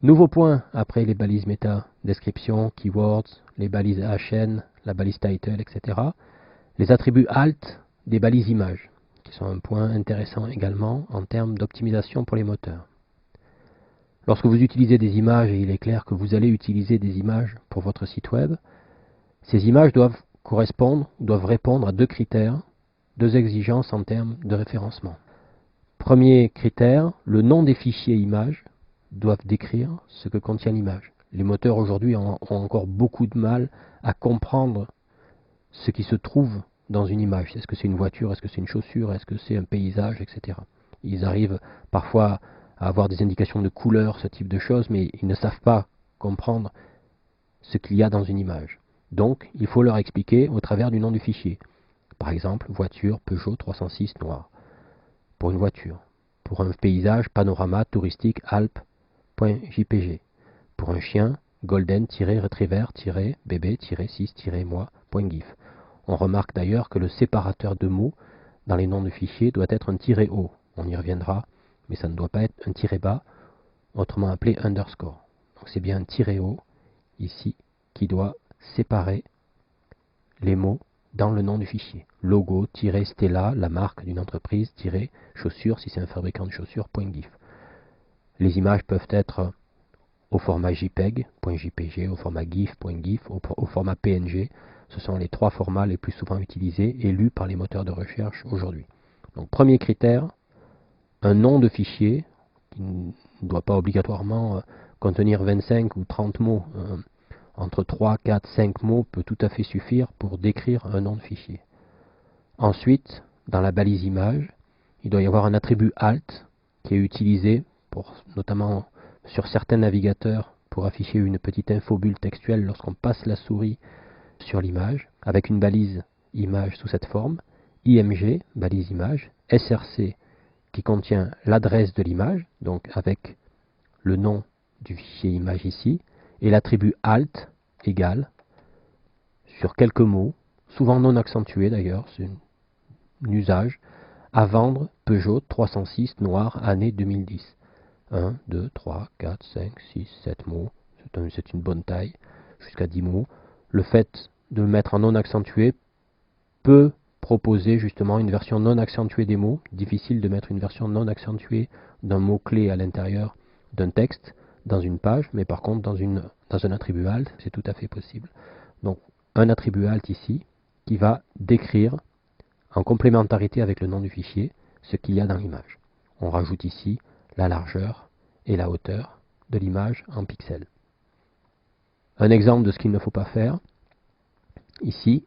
Nouveau point après les balises méta, description, keywords, les balises HN, la balise title, etc. Les attributs alt des balises images, qui sont un point intéressant également en termes d'optimisation pour les moteurs. Lorsque vous utilisez des images, et il est clair que vous allez utiliser des images pour votre site web, ces images doivent correspondre, doivent répondre à deux critères, deux exigences en termes de référencement. Premier critère, le nom des fichiers images doivent décrire ce que contient l'image. Les moteurs aujourd'hui ont encore beaucoup de mal à comprendre ce qui se trouve dans une image. Est-ce que c'est une voiture, est-ce que c'est une chaussure, est-ce que c'est un paysage, etc. Ils arrivent parfois à avoir des indications de couleur, ce type de choses, mais ils ne savent pas comprendre ce qu'il y a dans une image. Donc, il faut leur expliquer au travers du nom du fichier. Par exemple, voiture Peugeot 306 noir, pour une voiture. Pour un paysage, panorama touristique Alpes.jpg. Pour un chien, golden-retriever-bébé-6-moi.gif. On remarque d'ailleurs que le séparateur de mots dans les noms de fichiers doit être un tiret haut. On y reviendra, mais ça ne doit pas être un tiret bas, autrement appelé underscore. Donc c'est bien un tiret haut ici qui doit séparer les mots dans le nom du fichier. Logo-Stella, la marque d'une entreprise, chaussures si c'est un fabricant de chaussures.gif. Les images peuvent être au format JPEG.jpg, au format GIF.gif, au format PNG. Ce sont les trois formats les plus souvent utilisés et lus par les moteurs de recherche aujourd'hui. Donc premier critère, un nom de fichier qui ne doit pas obligatoirement contenir 25 ou 30 mots. Entre 3, 4, 5 mots peut tout à fait suffire pour décrire un nom de fichier. Ensuite, dans la balise image, il doit y avoir un attribut alt qui est utilisé pour, notamment sur certains navigateurs pour afficher une petite infobulle textuelle lorsqu'on passe la souris sur l'image, avec une balise image sous cette forme, IMG, balise image, SRC qui contient l'adresse de l'image, donc avec le nom du fichier image ici, et l'attribut alt égale sur quelques mots, souvent non accentués d'ailleurs, c'est un usage, à vendre Peugeot 306 noir année 2010. 1, 2, 3, 4, 5, 6, 7 mots, c'est une bonne taille, jusqu'à 10 mots. Le fait de le mettre en non accentué peut proposer justement une version non accentuée des mots. Difficile de mettre une version non accentuée d'un mot-clé à l'intérieur d'un texte dans une page, mais par contre dans un attribut alt, c'est tout à fait possible. Donc un attribut alt ici qui va décrire en complémentarité avec le nom du fichier ce qu'il y a dans l'image. On rajoute ici la largeur et la hauteur de l'image en pixels. Un exemple de ce qu'il ne faut pas faire, ici,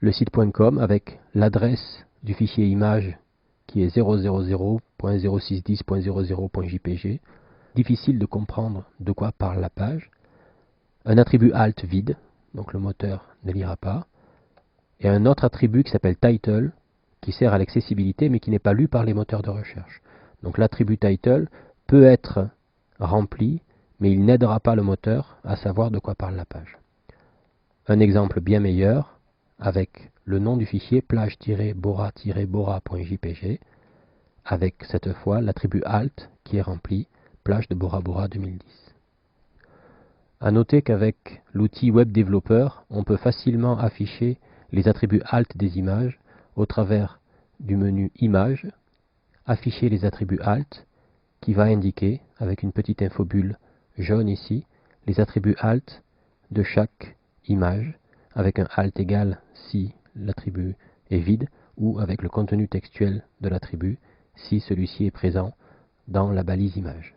le site.com avec l'adresse du fichier image qui est 000.0610.00.jpg. Difficile de comprendre de quoi parle la page. Un attribut alt vide, donc le moteur ne lira pas. Et un autre attribut qui s'appelle title, qui sert à l'accessibilité mais qui n'est pas lu par les moteurs de recherche. Donc l'attribut title peut être rempli, mais il n'aidera pas le moteur à savoir de quoi parle la page. Un exemple bien meilleur, avec le nom du fichier plage-bora-bora.jpg, avec cette fois l'attribut alt qui est rempli, plage de Bora Bora 2010. A noter qu'avec l'outil Web Developer, on peut facilement afficher les attributs alt des images au travers du menu Images, afficher les attributs alt qui va indiquer, avec une petite infobulle jaune ici, les attributs alt de chaque image, avec un alt égal si l'attribut est vide, ou avec le contenu textuel de l'attribut si celui-ci est présent dans la balise image.